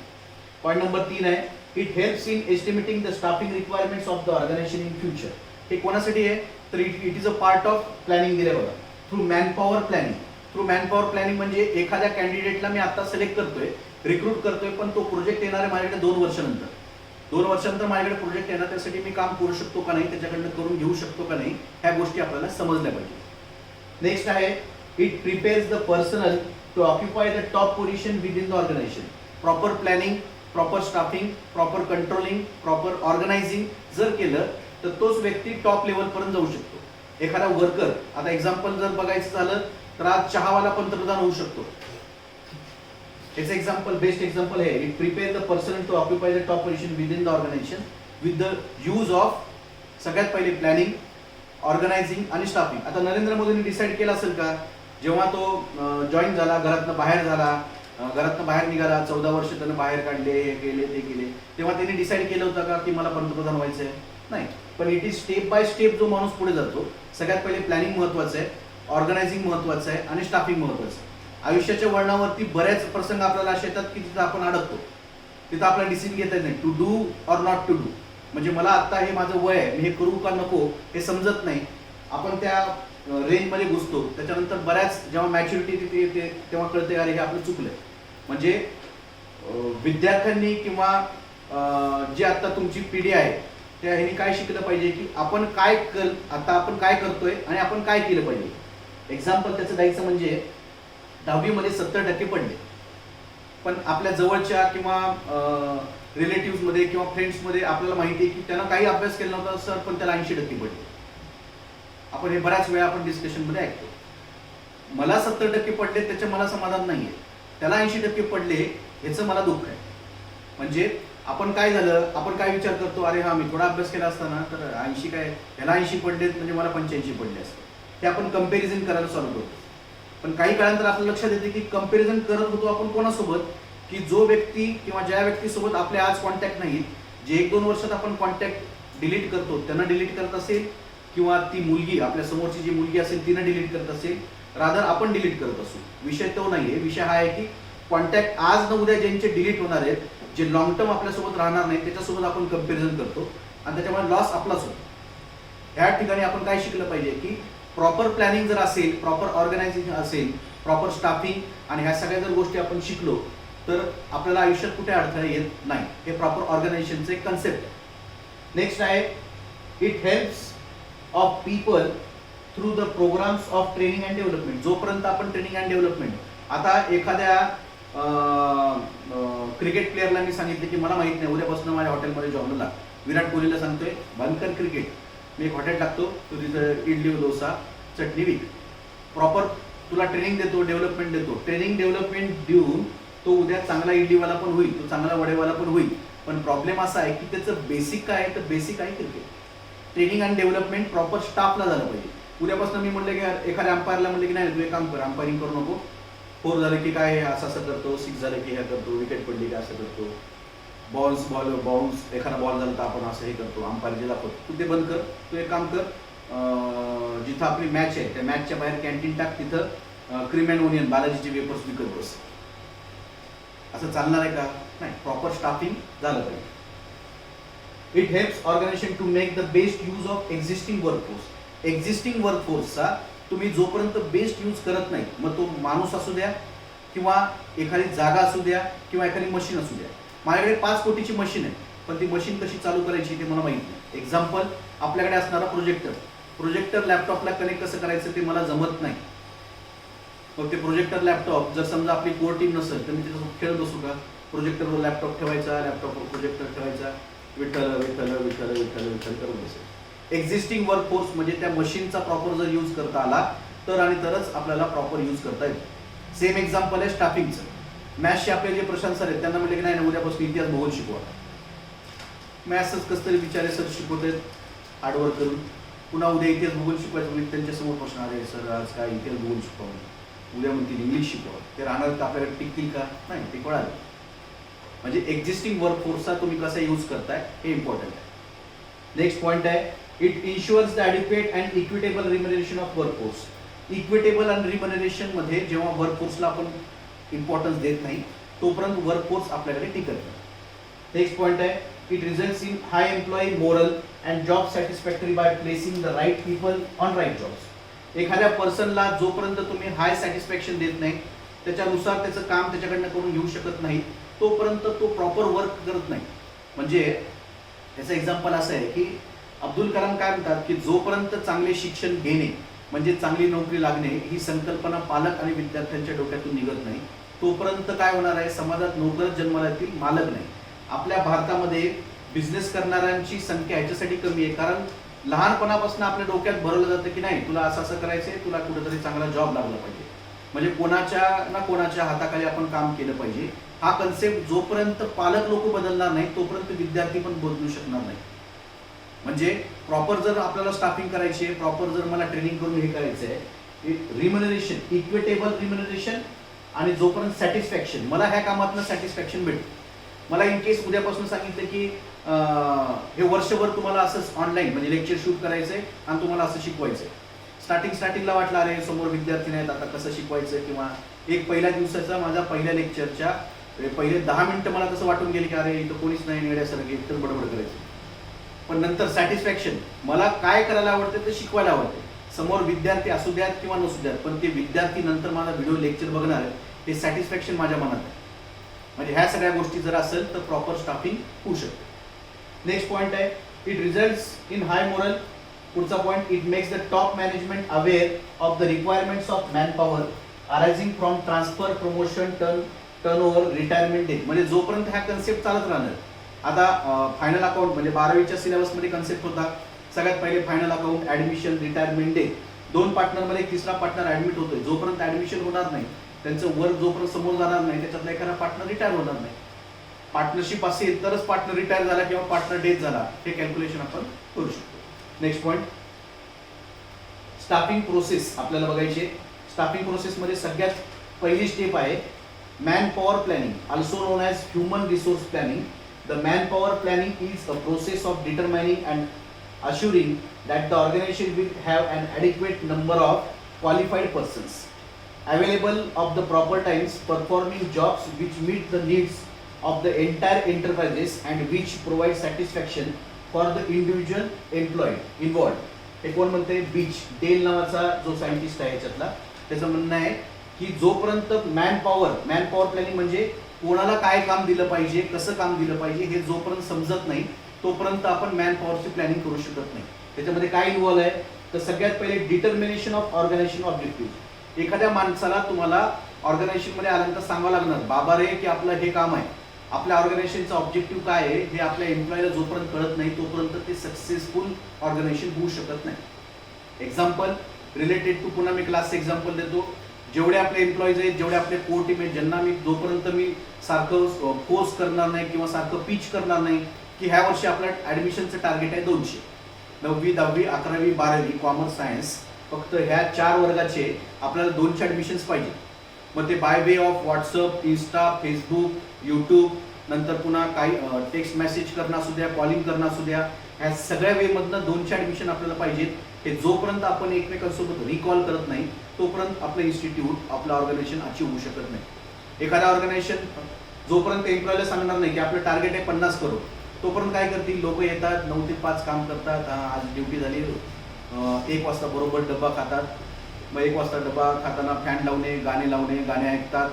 पॉईंट नंबर 3 आहे, it helps in estimating the staffing requirements of the organisation in future. हे कोणासाठी आहे? तर it is a part of planning दिले बघा, through manpower planning. Through manpower planning म्हणजे एखाद्या कॅन्डिडेटला मी आता सिलेक्ट करतोय, रिक्रूट करतोय, पण तो प्रोजेक्ट येणार आहे माझ्याकडे 2 वर्षानंतर. 2 वर्षानंतर माझ्याकडे प्रोजेक्ट येणार, त्यासाठी मी काम करू शकतो का नाही, त्याच्याकडनं करून घेऊ शकतो का नाही, ह्या गोष्टी आपल्याला समजल्या पाहिजे. नेक्स्ट आहे, it prepares the personal to occupy the top position within the organisation. Proper planning, proper staffing, proper controlling, proper organising जर केलं तर तोच व्यक्ती टॉप लेवलपर्यंत जाऊ शकतो. एखादा वर्कर, आता एक्झाम्पल जर बघायचं झालं तर आज चहावाला पंतप्रधान होऊ शकतो. याचं एक्झाम्पल, बेस्ट एक्झाम्पल आहे, it prepare the person to occupy the top position within the organisation with the use of सगळ्यात पहिले प्लॅनिंग, ऑर्गनायझिंग आणि स्टाफिंग. आता नरेंद्र मोदींनी डिसाईड केलं असेल का, जेव्हा तो जॉईन झाला, घरातनं बाहेर निघाला, 14 वर्ष त्यानं बाहेर काढले, हे केले ते केले, तेव्हा त्यांनी डिसाईड केलं होतं का की मला पंतप्रधान व्हायचं आहे? नाही. पण it is step by step जो माणूस पुढे जातो. सगळ्यात पहिले प्लॅनिंग महत्वाचं आहे, ऑर्गनायझिंग महत्वाचं आहे आणि स्टाफिंग महत्वाचं आहे. आयुष्याच्या वळणावरती बऱ्याच प्रसंग आपल्याला असे येतात की तिथं आपण अडकतो, तिथं आपल्याला डिसिजन घेता येत नाही, to do or not to do. म्हणजे मला आता हे माझं वय आहे, मी हे करू का नको हे समजत नाही. आपण त्या रेंजमध्ये घुसतो, त्याच्यानंतर बऱ्याच जेव्हा मॅच्युरिटी येते तेव्हा कळते अरे हे आपलं चुकलंय. म्हणजे विद्यार्थ्यांनी किंवा जी आता तुमची पिढी आहे त्या ह्यांनी काय शिकलं पाहिजे की आपण आता आपण काय करतोय आणि आपण काय केलं पाहिजे. एक्झाम्पल त्याचं द्यायचं म्हणजे 10वी मध्ये 70% पडले, पण आपल्या जवळच्या किंवा रिलेटिव्ह मध्ये किंवा फ्रेंड्स मध्ये आपल्याला माहिती आहे की त्यांना काही अभ्यास केला नव्हता सर, पण त्याला 80% पडले. आपण हे बऱ्याच वेळा आपण डिस्कशन मध्ये ऐकतो. मला 70% पडले त्याचे मला समाधान नाहीये, त्याला 80% पडले ह्याचं मला दुःख आहे. म्हणजे आपण काय झालं, आपण काय विचार करतो, अरे हा मी थोडा अभ्यास केला असताना तर 80 काय, ह्याला 80 पडलेत म्हणजे मला 85 पडले असते. हे आपण कंपॅरिझन करायला चालू करतो. पण काही काळानंतर आपल्या लक्षात येते की कंपॅरिझन करत होतो आपण कोणासोबत, की जो व्यक्ती किंवा ज्या व्यक्तीसोबत आपले आज कॉन्टॅक्ट नाहीत, जे 1-2 वर्षात आपण कॉन्टॅक्ट डिलीट करतो, त्यांना डिलीट करत असेल किंवा ती मुलगी आपल्या समोरची जी मुलगी असेल तिनं डिलीट करत असेल, रादर आपण डिलीट करत असू. विषय तो नाहीये. विषय हा आहे की कॉन्टॅक्ट आज न उद्या ज्यांचे डिलीट होणार आहेत, जे लॉंग टर्म आपल्यासोबत राहणार नाही, त्याच्यासोबत आपण कंपॅरिझन करतो आणि त्याच्यामुळे लॉस आपलाच होतो. ह्या ठिकाणी आपण काय शिकलं पाहिजे की प्रॉपर प्लॅनिंग जर असेल, प्रॉपर ऑर्गनायझेशन असेल, प्रॉपर स्टाफिंग आणि ह्या सगळ्या जर गोष्टी आपण शिकलो तर आपल्याला आयुष्यात कुठे अडथळे येत नाही. हे प्रॉपर ऑर्गनायझेशनचे कन्सेप्ट आहे. नेक्स्ट आहे, it helps of people through the programmes of training and development. जोपर्यंत आपण ट्रेनिंग अँड डेव्हलपमेंट, आता एखाद्या क्रिकेट प्लेअरला मी सांगितले की मला माहित नाही उद्यापासून माझ्या हॉटेलमध्ये जॉबला लाग. विराट कोहलीला सांगतोय बंद कर क्रिकेट, मी एक हॉटेल टाकतो, तू तिथं इडली डोसा चटणी विक. प्रॉपर तुला ट्रेनिंग देतो, डेव्हलपमेंट देतो. ट्रेनिंग डेव्हलपमेंट देऊन तो उद्या चांगला इडलीवाला पण होईल, तो चांगला वडेवाला पण होईल. पण प्रॉब्लेम असा आहे की त्याचं बेसिक काय आहे, तर बेसिक आहे cricket. Training and development proper स्टाफला झालं पाहिजे. उद्यापासून मी म्हटलं की एखाद्या अंपायरला म्हटलं की नाही तू एक काम कर, अंपायरिंग करू नको, 4 झालं की काय असं असं करतो, 6 झालं की हे करतो, विकेट पडली की असं करतो, बाउन्स एखादा बॉल झाला तर आपण असं हे करतो, अंपायर जे दाखवतो, तू ते बंद कर, तू एक काम कर, जिथं आपली मॅच आहे त्या मॅचच्या बाहेर कॅन्टीन टाक, तिथं क्रीम अँड ओनियन बालाजीचे वेपर्स विकत बस. असं चालणार आहे का? नाही. प्रॉपर स्टाफिंग झालं पाहिजे. It helps organisation to make the best use of existing workforce. Existing वर्कफोर्सचा तुम्ही जोपर्यंत बेस्ट यूज करत नाही, मग तो माणूस असू द्या किंवा एखादी जागा असू द्या किंवा एखादी मशीन असू द्या. माझ्याकडे 5 कोटीची मशीन आहे, पण ती मशीन कशी चालू करायची ते मला माहित नाही. एक्झाम्पल, आपल्याकडे असणारा प्रोजेक्टर लॅपटॉपला कनेक्ट कसं करायचं ते मला जमत नाही. मग ते प्रोजेक्टर लॅपटॉप जर समजा आपली कोर टीम नसेल तर मी त्याच्यासोबत खेळत बसू का? प्रोजेक्टरवर लॅपटॉप ठेवायचा, लॅपटॉपवर प्रोजेक्टर ठेवायचा, विठ्ठल विठ्ठल विठ्ठल विठ्ठल विठ्ठल करत बसेल. एक्झिस्टिंग वर्कफोर्स म्हणजे त्या मशीनचा प्रॉपर जर यूज करता आला तर आणि तरच आपल्याला प्रॉपर यूज करता येईल. सेम एक्झाम्पल आहे स्टाफिंगचं. मॅथ्सचे आपले जे प्रशांत सर आहेत त्यांना म्हटलं की नाही उद्यापासून इतिहास भूगोल शिकवा. मॅथ्सच कसं तरी बिचारे सर शिकवत आहेत हार्डवर्क करून. पुन्हा उद्या इतिहास भूगोल शिकवायचं म्हणजे त्यांच्यासमोर प्रश्न आले, सर आज काय इतिहास भूगोल शिकवा, उद्या म्हणतील इंग्लिश शिकवा. ते राहणार तर आपल्याकडे टिकतील का? नाही, ते कळालं. म्हणजे एक्झिस्टिंग वर्कफोर्सचा तुम्ही कसा यूज करताय हे इम्पॉर्टंट आहे. नेक्स्ट पॉईंट आहे, it ensures the adequate and equitable remuneration of workforce. Equitable आणि रिम्युनरेशन मध्ये जेव्हा वर्कफोर्सला आपण इम्पॉर्टन्स देत नाही तोपर्यंत वर्कफोर्स आपल्याकडे टिकत नाही. नेक्स्ट पॉईंट आहे, it results in high employee morale and job satisfactory by placing the right people on right jobs. एखाद्या पर्सनला जोपर्यंत तुम्ही हाय सॅटिस्फॅक्शन देत नाही, त्याच्यानुसार त्याचं काम त्याच्याकडनं करून घेऊ शकत नाही, तोपर्यंत तो प्रॉपर वर्क करत नाही. म्हणजे याचं एक्झाम्पल असं आहे की अब्दुल कलाम काय म्हणतात की जोपर्यंत चांगले शिक्षण घेणे म्हणजे चांगली नोकरी लागणे ही संकल्पना पालक आणि विद्यार्थ्यांच्या डोक्यातून निघत नाही, तोपर्यंत काय होणार आहे, समाजात नोकरच जन्माला येतील, मालक नाही. आपल्या भारतामध्ये बिझनेस करणाऱ्यांची संख्या याच्यासाठी कमी आहे कारण लहानपणापासून आपल्या डोक्यात भरवलं जातं की नाही तुला असं असं करायचंय, तुला कुठेतरी चांगला जॉब लागला पाहिजे, म्हणजे कोणाच्या ना कोणाच्या हाताखाली आपण काम केलं पाहिजे. हा कन्सेप्ट जोपर्यंत पालक लोक बदलणार नाही तोपर्यंत विद्यार्थी पण बदलू शकणार नाही. म्हणजे प्रॉपर जर आपल्याला स्टाफिंग करायची आहे, प्रॉपर जर मला ट्रेनिंग करून हे करायचं आहे, रिम्युनरेशन, इक्विटेबल रिम्युनरेशन आणि जोपर्यंत सॅटिस्फॅक्शन, मला ह्या कामातनं सॅटिस्फॅक्शन भेटतं. मला इन केस उद्यापासून सांगितलं की हे वर्षभर तुम्हाला असंच ऑनलाईन म्हणजे लेक्चर शूट करायचंय आणि तुम्हाला असं शिकवायचंय. स्टार्टिंगला वाटलं अरे समोर विद्यार्थी नाहीत आता कसं शिकवायचं, किंवा एक पहिल्या दिवसाचा माझा पहिल्या लेक्चरच्या पहिले 10 मिनिटं मला कसं वाटून गेले की अरे इथं कोणीच नाही, नेड्यासारखे एकदम बडबड करायचं. पण नंतर सॅटिस्फॅक्शन, मला काय करायला आवडते ते शिकवायला आवडते. समोर विद्यार्थी असू द्यात किंवा नसू द्यात, पण ते विद्यार्थी नंतर माझा व्हिडिओ लेक्चर बघणार आहे हे सॅटिस्फॅक्शन माझ्या मनात आहे. म्हणजे ह्या सगळ्या गोष्टी जर असेल तर प्रॉपर स्टाफिंग होऊ शकते. नेक्स्ट पॉईंट आहे, it results in high morale. पुढचा point, it makes the top management aware of the requirements of manpower arising from transfer, promotion, turnover, retirement date. म्हणजे जोपर्यंत हा कन्सेप्ट चालत राहणार. आता फायनल अकाउंट म्हणजे 12वीच्या सिलेबसमध्ये कन्सेप्ट होता सगळ्यात पहिले final account, admission, retirement day. 2 पार्टनरमध्ये तिसरा पार्टनर ऍडमिट होतोय. जोपर्यंत ऍडमिशन होणार नाही, त्यांचं वर्क जोपर्यंत समोर जाणार नाही, त्याच्यातला एखादा पार्टनर रिटायर होणार नाही. पार्टनरशिप असेल तरच पार्टनर रिटायर झाला किंवा पार्टनर डेथ झाला हे कॅल्क्युलेशन आपण करू शकतो. नेक्स्ट पॉईंट, स्टाफिंग प्रोसेस आपल्याला बघायची. स्टाफिंग प्रोसेसमध्ये सगळ्यात पहिली स्टेप आहे man power planning, also non as human resource planning. The manpower planning is a process of determining and assuring that the organization will have an adequate number of qualified persons available of the proper times performing jobs which meet the needs of the entire enterprises and which provide satisfaction for the individual employed involved. हे कोण म्हणते? Beach del नावाचा जो scientist आहे याच्यातला, त्याचं म्हणणं आहे की जोपर्यंत मॅन पॉवर प्लॅनिंग म्हणजे कोणाला काय काम दिलं पाहिजे, कसं काम दिलं पाहिजे हे जोपर्यंत समजत नाही तोपर्यंत आपण मॅन पॉवरची प्लॅनिंग करू शकत नाही. त्याच्यामध्ये काय इन्व्हॉल्व आहे तर सगळ्यात पहिले डिटर्मिनेशन ऑफ ऑर्गनायझेशन ऑब्जेक्टिव्ह. एखाद्या माणसाला तुम्हाला ऑर्गनायझेशनमध्ये आल्यानंतर सांगावं लागणार बाबा रे की आपलं हे काम आहे, आपल्या ऑर्गनायझेशनचा ऑब्जेक्टिव्ह काय आहे हे आपल्या एम्प्लॉयला जोपर्यंत कळत नाही तोपर्यंत ते सक्सेसफुल ऑर्गनायझेशन होऊ शकत नाही. एक्झाम्पल रिलेटेड टू, पुन्हा मी क्लासचं एक्झाम्पल देतो. जेवढे आपले एम्प्लॉईज आहेत, जेवढे आपले कोर टीम आहेत, ज्यांना मी जोपर्यंत मी सारखं फोर्स करणार नाही किंवा सारखं पिच करणार नाही की ह्या वर्षी आपलं ॲडमिशनचं टार्गेट आहे 200, 9वी 10वी 11वी 12वी कॉमर्स सायन्स, फक्त ह्या 4 वर्गाचे आपल्याला 200 ॲडमिशन्स पाहिजे. मग ते by way of WhatsApp, Insta, Facebook, YouTube नंतर पुन्हा काही टेक्स्ट मेसेज करणं असू द्या, कॉलिंग करणं असू द्या, ह्या सगळ्या वेमधनं 200 ॲडमिशन आपल्याला पाहिजेत. हे जोपर्यंत आपण एकमेकांसोबत रिकॉल करत नाही तोपर्यंत आपलं इन्स्टिट्यूट, आपलं ऑर्गनायझेशन अचीव्ह होऊ शकत नाही. एखाद्या ऑर्गनायझेशन जोपर्यंत एम्प्लॉयला सांगणार नाही की आपलं टार्गेट आहे 50 करोड, तोपर्यंत काय करतील, लोक येतात 9 ते 5 काम करतात, आज ड्युटी झाली, 1 वाजता बरोबर डब्बा खातात. मग 1 वाजता डब्बा खाताना फॅन लावणे, गाणे ऐकतात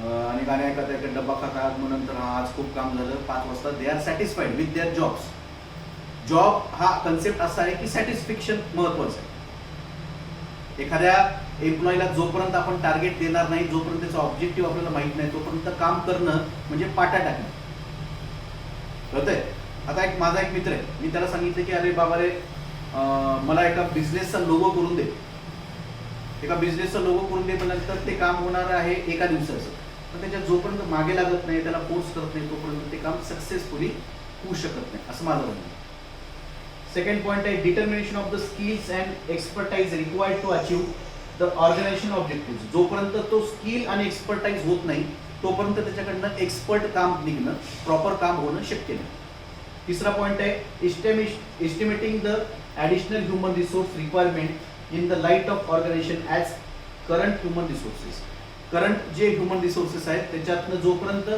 आणि गाणे ऐकत ऐकत डब्बा खातात. मग नंतर आज खूप काम झालं, 5 वाजता they are satisfied with their jobs. Job हा कन्सेप्ट असा आहे की सॅटिस्फॅक्शन महत्वाचं आहे. एखाद्या एम्प्लॉईला जोपर्यंत आपण टार्गेट देणार नाही, जोपर्यंत त्याचा ऑब्जेक्टिव्ह आपल्याला माहित नाही, तोपर्यंत काम करणं म्हणजे पाटा टाकणं. कळतंय? आता माझा एक मित्र आहे, मी त्याला सांगितलं की अरे बाबा रे, मला एका बिझनेसचा लोगो करून दे. एका बिझनेसचा लोगो करून दे म्हणल्यानंतर ते काम होणार आहे एका दिवसाचं. पण त्याच्या जोपर्यंत मागे लागत नाही, त्याला फोर्स करत नाही, तोपर्यंत ते काम सक्सेसफुली होऊ शकत नाही, असं माझं म्हणणं आहे. सेकंड पॉइंट आहे determination of the skills and expertise required to achieve the organisation objective. जोपर्यंत तो स्किल आणि एक्सपर्टाइज होत नाही तोपर्यंत त्याच्याकडनं एक्सपर्ट काम निघणं, प्रॉपर काम होणं शक्य नाही. तिसरा पॉइंट आहे estimating the additional human resource requirement in the light of organisation as current human resources. Current जे ह्युमन रिसोर्सेस आहेत त्याच्यातनं जोपर्यंत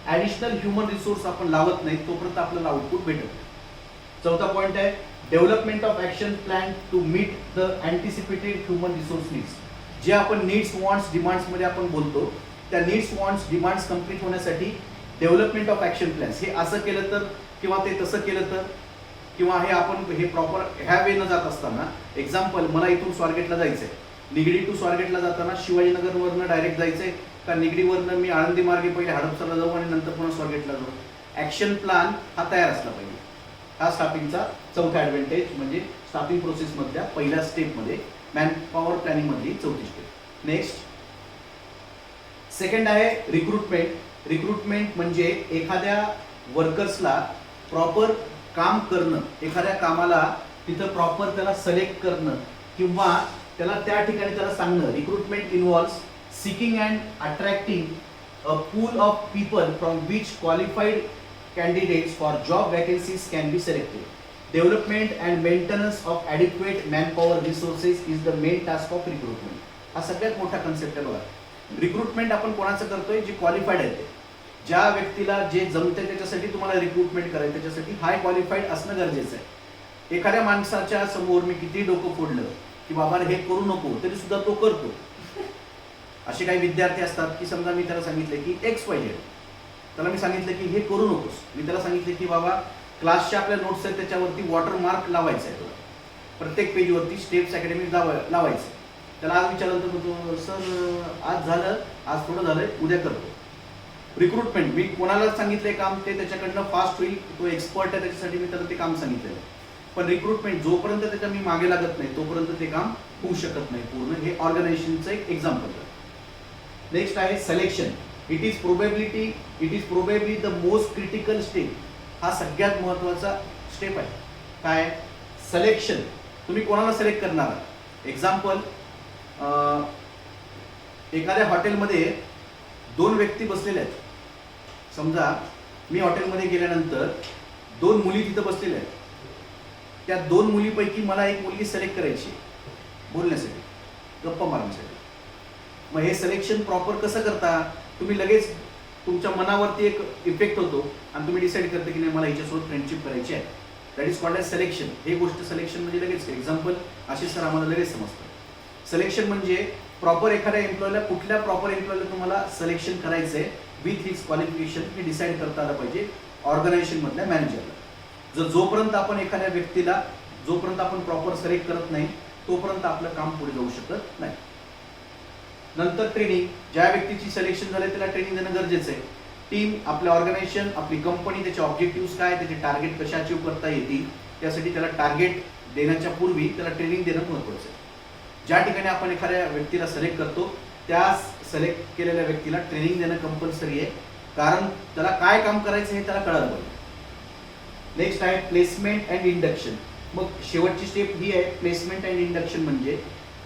ॲडिशनल ह्युमन रिसोर्स आपण लावत नाही तोपर्यंत आपल्याला आउटपुट भेटत नाही. चौथा पॉइंट आहे development of action plan to meet the anticipated human resource needs. जे आपण नीड्स, वॉन्ट्स, डिमांड्समध्ये आपण बोलतो, त्या नीड्स, वॉन्ट्स, डिमांड्स कंप्लीट होण्यासाठी डेव्हलपमेंट ऑफ ॲक्शन प्लॅन्स, हे असं केलं तर किंवा ते तसं केलं तर, किंवा हे आपण हे प्रॉपर ह्या वेनं जात असताना, एक्झाम्पल मला इथून स्वारगेटला जायचं आहे, निगडी टू स्वारगेटला जाताना शिवाजीनगरवरनं डायरेक्ट जायचं आहे का निगडीवरनं मी आळंदी मार्गे पहिले हडपसरला जाऊ आणि नंतर पुन्हा स्वारगेटला जाऊ. ॲक्शन प्लॅन हा तयार असला पाहिजे. हा स्टाफिंगचा चौथा ॲडव्हान्टेज, म्हणजे स्टाफिंग प्रोसेसमधल्या पहिल्या स्टेपमध्ये, मॅन पॉवर प्लॅनिंगमधली चौथी स्टेप. नेक्स्ट सेकंड आहे रिक्रुटमेंट. रिक्रुटमेंट म्हणजे एखाद्या वर्कर्सला प्रॉपर काम करणं, एखाद्या कामाला तिथं प्रॉपर त्याला सिलेक्ट करणं किंवा त्याला त्या ठिकाणी त्याला सांगणं. Recruitment involves seeking and attracting a pool of people from which qualified candidates for job vacancies can be selected. Development and maintenance of adequate manpower resources is the main task of recruitment. हा सगळ्यात मोठा concept आहे बघा. Recruitment आपण कोणाचं करतोय, जे qualified आहे, ज्या व्यक्तीला जे जमते त्याच्यासाठी तुम्हाला रिक्रुटमेंट करायचं, त्याच्यासाठी हाय क्वालिफाईड असणं गरजेचं आहे. एखाद्या माणसाच्या समोर मी किती डोकं फोडलं की बाबा हे करू नको, तरी सुद्धा तो करतो. असे काही विद्यार्थी असतात की समजा मी त्याला सांगितलं की एक्स पाहिजे, त्याला मी सांगितलं की हे करू नकोस. मी त्याला सांगितलं की बाबा क्लासच्या आपल्या नोट्स आहेत त्याच्यावरती वॉटर मार्क लावायचा आहे, तुला प्रत्येक पेजवरती स्टेप्स अकॅडमी लावायचं. त्याला आज विचारलं तर तो सर आज झालं, आज थोडं झालंय, उद्या करतो. रिक्रुटमेंट मी कोणाला सांगितलंय काम ते त्याच्याकडनं फास्ट होईल, तो एक्सपर्ट आहे त्याच्यासाठी मी त्याला ते काम सांगितलेलं. पण रिक्रुटमेंट जोपर्यंत त्याच्या मी मागे लागत नाही तोपर्यंत ते काम होऊ शकत नाही पूर्ण. हे ऑर्गनायझेशनचं एक एक्झाम्पल आहे. नेक्स्ट आहे selection. It is probably the most critical step. हा सगळ्यात महत्वाचा स्टेप आहे. काय? सिलेक्शन. तुम्ही कोणाला सिलेक्ट करणार? एक्झाम्पल, एखाद्या हॉटेलमध्ये 2 व्यक्ती बसलेल्या आहेत. समजा मी हॉटेलमध्ये गेल्यानंतर 2 मुली तिथं बसलेल्या आहेत. त्या 2 मुलीपैकी मला एक मुलगी सिलेक्ट करायची बोलण्यासाठी, गप्पा मारण्यासाठी. मग हे सिलेक्शन प्रॉपर कसं करता? तुम्ही लगेच तुमच्या मनावरती एक इफेक्ट होतो आणि तुम्ही डिसाईड करता की नाही मला हिच्यासोबत फ्रेंडशिप करायची आहे. That is called as selection. हे गोष्ट सिलेक्शन म्हणजे लगेच. एक्झाम्पल आशिष सर आम्हाला लगेच समजतं. सिलेक्शन म्हणजे प्रॉपर एखाद्या एम्प्लॉयला, कुठल्या प्रॉपर एम्प्लॉयला तुम्हाला सिलेक्शन करायचं आहे विथ हिज क्वालिफिकेशन हे डिसाईड करता आलं पाहिजे ऑर्गनायझेशनमधल्या मॅनेजरला. जोपर्यंत आपण एखाद्या व्यक्तीला जोपर्यंत आपण प्रॉपर सिलेक्ट करत नाही तोपर्यंत आपलं काम पुढे जाऊ शकत नाही. नंतर ट्रेनिंग. ज्या व्यक्तीची सिलेक्शन झाले त्याला ट्रेनिंग देणं गरजेचं आहे. टीम, आपलं ऑर्गनायझेशन, आपली कंपनी, त्याचे ऑब्जेक्टिव्ह काय, त्याचे टार्गेट कसे अचीव्ह करता येतील त्यासाठी त्याला टार्गेट देण्याच्या पूर्वी त्याला ट्रेनिंग देणं महत्त्वाचं आहे. ज्या ठिकाणी आपण एखाद्या व्यक्तीला सिलेक्ट करतो त्या सिलेक्ट केलेल्या व्यक्तीला ट्रेनिंग देणं कंपल्सरी आहे, कारण त्याला काय काम करायचं हे त्याला कळायला पाहिजे. नेक्स्ट आहे प्लेसमेंट अँड इंडक्शन. मग शेवटची स्टेप ही आहे प्लेसमेंट अँड इंडक्शन. म्हणजे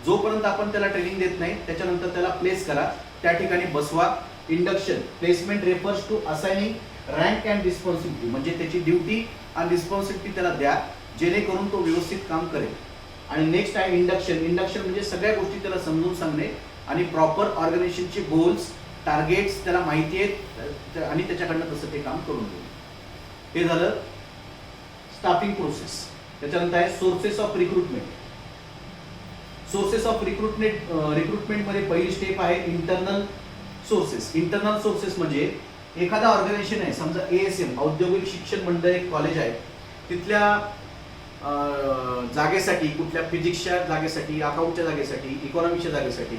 जोपर्यंत आपण त्याला ट्रेनिंग देत नाही त्याच्यानंतर त्याला प्लेस करा, त्या ठिकाणी बसवा. Induction, placement refers to assigning rank and responsibility म्हणजे त्याची ड्युटी आणि रिस्पॉन्सिबिलिटी त्याला द्या, जेणेकरून तो व्यवस्थित काम करेल. आणि नेक्स्ट आहे इंडक्शन. इंडक्शन म्हणजे सगळ्या गोष्टी त्याला समजून सांगणे आणि प्रॉपर ऑर्गनायझेशनचे गोल्स टार्गेट्स त्याला माहिती आहेत आणि त्याच्याकडनं तसं ते काम करून घेऊ. हे झालं स्टाफिंग प्रोसेस. त्याच्यानंतर आहे sources of recruitment. Sources of रिक्रुटमेंटमध्ये पहिली स्टेप आहे इंटरनल सोर्सेस. इंटरनल सोर्सेस म्हणजे एखादा ऑर्गनायझेशन आहे, समजा ASM औद्योगिक शिक्षण मंडळ एक कॉलेज आहे, तिथल्या जागेसाठी, कुठल्या फिजिक्सच्या जागेसाठी, अकाउंटच्या जागेसाठी, इकॉनॉमिक्सच्या जागेसाठी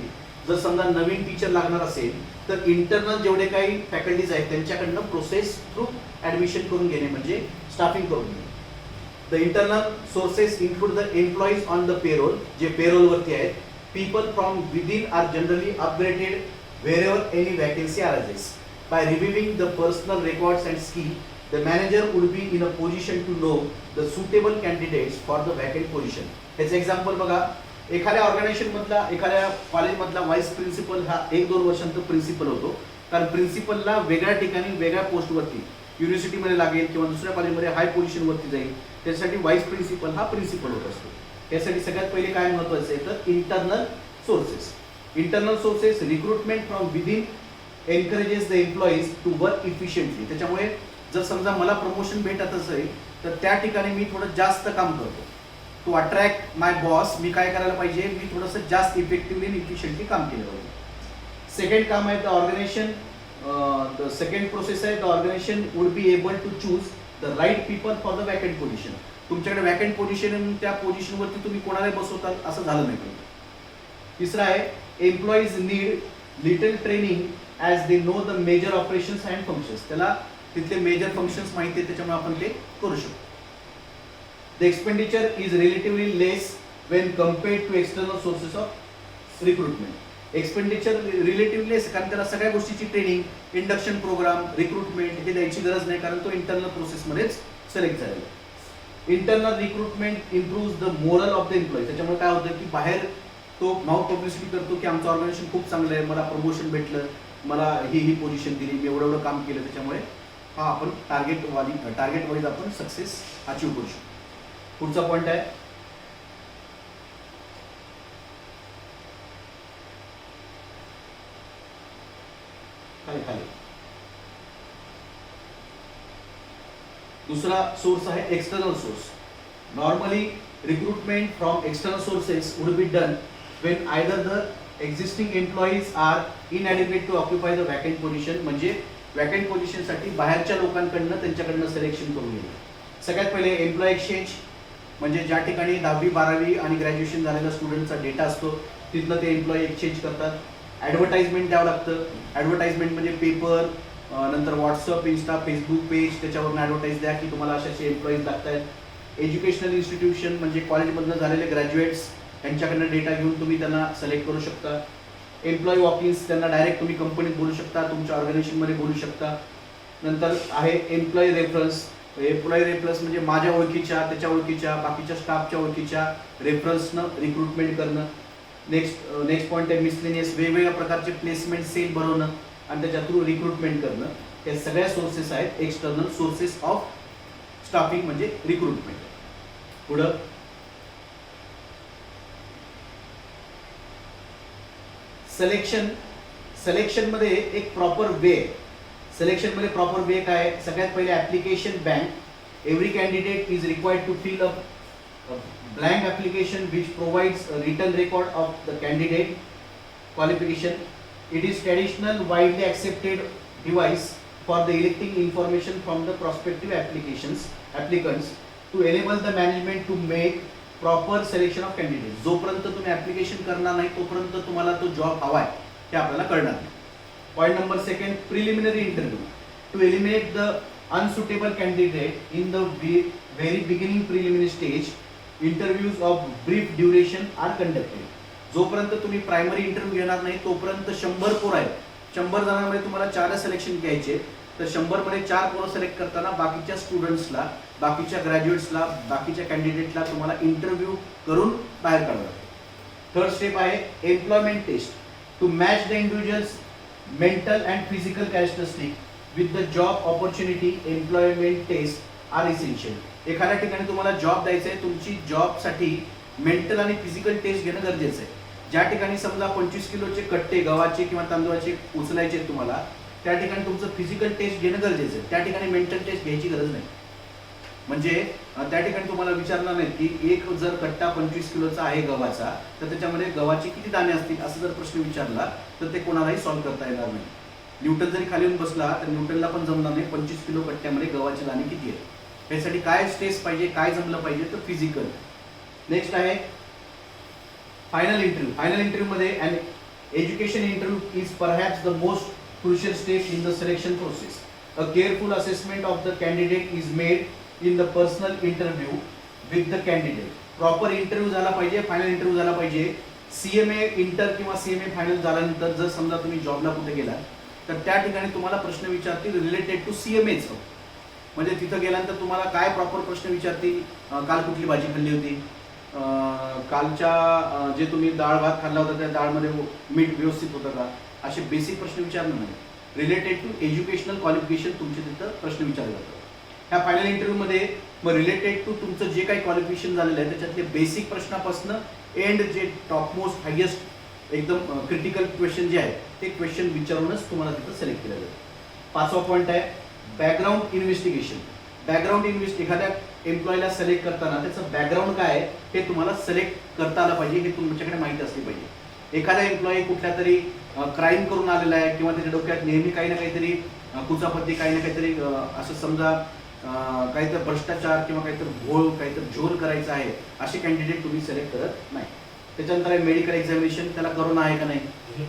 जर समजा नवीन टीचर लागणार असेल तर इंटरनल जेवढे काही फॅकल्टीज आहेत त्यांच्याकडनं प्रोसेस थ्रू ॲडमिशन करून घेणे म्हणजे स्टाफिंग करून घेणे. The internal sources include the employees on the payroll, जे पेरोलवरती आहेत. People from within are generally upgraded wherever any vacancy arises. By reviewing the personal records and skill, the manager would be in a position to know the suitable candidates for the vacant position. याचं example बघा, एखाद्या organisation मधला, एखाद्या college मधला vice principal हा 1-2 वर्षांचा principal होतो. कारण प्रिन्सिपलला वेगळ्या ठिकाणी वेगळ्या पोस्टवरती युनिव्हर्सिटीमध्ये लागेल किंवा दुसऱ्या कॉलेजमध्ये हाय पोझिशनवरती जाईल, त्यासाठी व्हाईस प्रिन्सिपल हा प्रिन्सिपल होत असतो. यासाठी सगळ्यात पहिले काय महत्वाचं आहे तर internal sources. Internal sources recruitment from within encourages the employees to work efficiently. त्याच्यामुळे जर समजा मला प्रमोशन भेटत असेल तर त्या ठिकाणी मी थोडं जास्त काम करतो. टू अट्रॅक्ट माय बॉस मी काय करायला पाहिजे, मी थोडंसं जास्त इफेक्टिव्हली आणि इफिशियंटली काम केलं पाहिजे. सेकंड काम आहे the organisation. The second process आहे the organisation would be able to choose the right people for the vacant position. तुमच्याकडे वॅकंट पोझिशन, त्या पोझिशनवरती तुम्ही कोणाला बसवतात असं झालं नाही पाहिजे. तिसरा आहे employees need little training as they know the major operations and functions. त्याला तिथले मेजर फंक्शन्स माहिती आहे, त्याच्यामुळे आपण ते करू शकतो. The expenditure is relatively less when compared to external sources of recruitment. Expenditure relatively less कारण त्याला सगळ्या गोष्टीची ट्रेनिंग, इंडक्शन प्रोग्राम, रिक्रुटमेंट हे द्यायची गरज नाही, कारण तो इंटरनल प्रोसेसमध्येच सिलेक्ट झालेला. Internal recruitment improves the moral of the employee. त्याच्यामुळे काय होतं की बाहेर तो माउथ पब्लिसिटी करतो की आमचं ऑर्गनायझेशन खूप चांगलं आहे, मला प्रमोशन भेटलं, मला ही पोझिशन दिली, मी एवढं काम केलं. त्याच्यामुळे हा आपण टार्गेट वाईज आपण सक्सेस अचीव्ह करू शकतो. पुढचा पॉईंट आहे खाली दुसरा सोर्स आहे external source. Normally recruitment from external sources would be done when either the existing employees are inadequate to occupy the vacant position. म्हणजे वॅकंट पोझिशनसाठी बाहेरच्या लोकांकडनं त्यांच्याकडनं सिलेक्शन करून घेणे. सगळ्यात पहिले एम्प्लॉय एक्सचेंज म्हणजे ज्या ठिकाणी 10वी 12वी आणि ग्रॅज्युएशन झालेला स्टुडंटचा डेटा असतो तिथलं ते एम्प्लॉई एक्सचेंज करतात. ॲडव्हर्टाइजमेंट द्यावं लागतं. ॲडव्हर्टाइजमेंट म्हणजे पेपर, नंतर व्हॉट्सअप, इंस्टा, फेसबुक पेज, त्याच्यावरून ॲडव्हर्टाईज द्या की तुम्हाला असे एम्प्लॉईज लागत आहेत. एज्युकेशनल इन्स्टिट्यूशन म्हणजे कॉलेजमधनं झालेले ग्रॅज्युएट्स यांच्याकडनं डेटा घेऊन तुम्ही त्यांना सिलेक्ट करू शकता. एम्प्लॉई वॉकिंग्स, त्यांना डायरेक्ट तुम्ही कंपनीत बोलू शकता, तुमच्या ऑर्गनायझेशनमध्ये बोलू शकता. नंतर आहे एम्प्लॉई रेफरन्स. एम्प्लॉई रेफरन्स म्हणजे माझ्या ओळखीच्या, त्याच्या ओळखीच्या, बाकीच्या स्टाफच्या ओळखीच्या रेफरन्सनं रिक्रुटमेंट करणं. नेक्स्ट पॉईंट आहे मिसलेनियस, वेगवेगळ्या प्रकारचे प्लेसमेंट सेल बनवणं आणि त्याच्या थ्रू रिक्रुटमेंट करणं. हे सगळ्या सोर्सेस आहेत एक्सटर्नल सोर्सेस ऑफ स्टाफिंग म्हणजे रिक्रुटमेंट. पुढं सिलेक्शन मध्ये एक प्रॉपर वे. सिलेक्शन मध्ये प्रॉपर वे काय? सगळ्यात पहिले application bank. Every candidate is required to fill a blank application which provides a written record of the candidate qualification. It is traditional widely accepted device for the electing information from the prospective applicants to enable the management to make proper selection of candidates. जोपर्यंत तुम्ही application करणार नाही तोपर्यंत तुम्हाला तो job हवाय हे आपल्याला कळणार नाही. Point number second, preliminary interview. To eliminate the unsuitable candidate in the very beginning preliminary stage, interviews of brief duration are conducted. जोपर्यंत तुम्ही प्रायमरी इंटरव्ह्यू घेणार नाही तोपर्यंत 100 पोरं आहेत. 100 जणांमध्ये तुम्हाला 4 सिलेक्शन घ्यायचे, तर 100 मध्ये 4 पोरं सिलेक्ट करताना बाकीच्या स्टुडंट्सला, बाकीच्या ग्रॅज्युएट्सला, बाकीच्या कॅन्डिडेटला तुम्हाला इंटरव्ह्यू करून बाहेर काढावं लागेल. थर्ड स्टेप आहे employment test. To match the individuals mental and physical characteristic with the job opportunity employment test are essential. एखाद्या ठिकाणी तुम्हाला जॉब द्यायचा आहे, तुमची जॉबसाठी मेंटल आणि फिजिकल टेस्ट घेणं गरजेचं आहे। ज्या ठिकाणी समजा 25 किलोचे कट्टे गव्हाचे किंवा तांदूळाचे उचलायचे आहेत तुम्हाला, त्या ठिकाणी तुमचं फिजिकल टेस्ट घेणं गरजेचं आहे, त्या ठिकाणी मेंटल टेस्ट घ्यायची गरज नाही। म्हणजे त्या ठिकाणी तुम्हाला विचारणार नाही की एक जर कट्टा 25 किलोचा आहे गव्हाचा, तर त्याच्यामध्ये गव्हाचे किती दाणे असतील असं जर प्रश्न विचारला तर ते कोणालाही सॉल्व्ह करता येणार नाही। न्यूटन जरी खाली येऊन बसला तर न्यूटनला पण जमणार नाही 25 किलो कट्ट्यामध्ये गव्हाचे दाणे किती आहेत। यासाठी काय टेस्ट पाहिजे, काय जमलं पाहिजे, तर फिजिकल। नेक्स्ट आहे फायनल इंटरव्ह्यू। फायनल इंटरव्ह्यू मध्ये अन education interview is perhaps the most crucial step in the selection process. A careful assessment of the candidate is made in the personal interview with the candidate. Proper interview झाला पाहिजे, final interview झाला पाहिजे। CMA inter किंवा CMA final झाल्यानंतर जर समजा तुम्ही जॉबला कुठे गेला तर त्या ठिकाणी तुम्हाला प्रश्न विचारतील रिलेटेड टू CMAच, म्हणजे तिथं गेल्यानंतर तुम्हाला काय प्रॉपर प्रश्न विचारतील, काल कुठली भाजी खाल्ली होती, कालच्या जे तुम्ही डाळ भात खाल्ला होता त्या डाळमध्ये मीठ व्यवस्थित होतं का, असे बेसिक प्रश्न विचारणार नाही। रिलेटेड टू एज्युकेशनल क्वालिफिकेशन तुमचे तिथं प्रश्न विचारले जातात ह्या फायनल इंटरव्ह्यूमध्ये। मग रिलेटेड टू तुमचं जे काही क्वालिफिकेशन झालेलं आहे त्याच्यातले बेसिक प्रश्नापासून एंड जे टॉप मोस्ट हायेस्ट एकदम क्रिटिकल क्वेश्चन जे आहे ते क्वेश्चन विचारूनच तुम्हाला तिथं सिलेक्ट केलं जातं। पाचवा पॉईंट आहे बॅकग्राऊंड इन्व्हेस्टिगेशन। बॅकग्राऊंड एखाद्या एम्प्लॉयला सिलेक्ट करताना त्याचं बॅकग्राऊंड काय आहे हे तुम्हाला सिलेक्ट करता आलं पाहिजे, हे तुमच्याकडे माहिती असली पाहिजे। एखादा एम्प्लॉई कुठल्या तरी क्राईम करून आलेला आहे किंवा त्याच्या डोक्यात नेहमी काही ना काहीतरी कुचापत्ती, काही ना काहीतरी असं समजा काहीतरी भ्रष्टाचार किंवा काहीतरी घोळ, काहीतरी झोल करायचा आहे, असे कॅन्डिडेट तुम्ही सिलेक्ट करत नाही। त्याच्यानंतर आहे मेडिकल एक्झामिनेशन, त्याला करोना आहे का नाही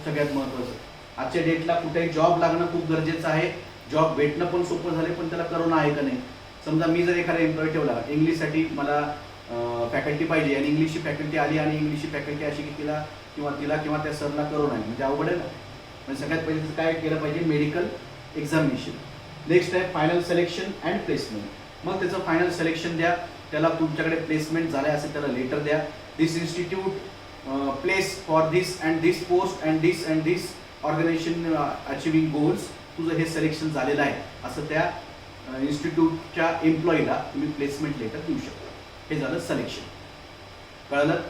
सगळ्यात महत्त्वाचं। आजच्या डेटला कुठेही जॉब लागणं खूप गरजेचं आहे, जॉब भेटणं पण सोपं झालं, पण त्याला करोना आहे का नाही। समजा मी जर एखादा एम्प्लॉय ठेवला, इंग्लिशसाठी मला फॅकल्टी पाहिजे आणि इंग्लिशची फॅकल्टी आली आणि इंग्लिशची फॅकल्टी अशी की तिला किंवा त्या सरला करोना आहे, म्हणजे अवघड आहे ना। म्हणजे सगळ्यात पहिले काय केलं पाहिजे, मेडिकल एक्झामिनेशन। नेक्स्ट आहे फायनल सिलेक्शन अँड प्लेसमेंट। मग त्याचं फायनल सिलेक्शन द्या, त्याला तुमच्याकडे प्लेसमेंट झालं असेल त्याला लेटर द्या। This institute place for this and this post and this organisation achieving goals, तुझं हे सिलेक्शन झालेलं आहे असं त्या इन्स्टिट्यूटच्या एम्प्लॉईला तुम्ही प्लेसमेंट लेटर देऊ शकता। हे झालं सिलेक्शन। कळलं?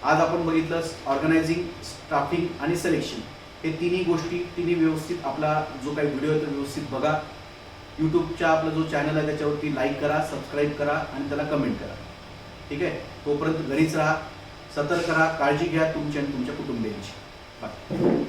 आज आपण बघितलं ऑर्गनायझिंग, स्टाफिंग आणि सिलेक्शन हे तिन्ही गोष्टी, तिन्ही व्यवस्थित आपला जो काही व्हिडिओ आहे तो व्यवस्थित बघा। यूट्यूबचा आपला जो चॅनल आहे त्याच्यावरती लाईक करा, सबस्क्राईब करा आणि त्याला कमेंट करा। ठीक आहे, तोपर्यंत घरीच राहा, सतर्क राहा, काळजी घ्या तुमची आणि तुमच्या कुटुंबियांची। बाय।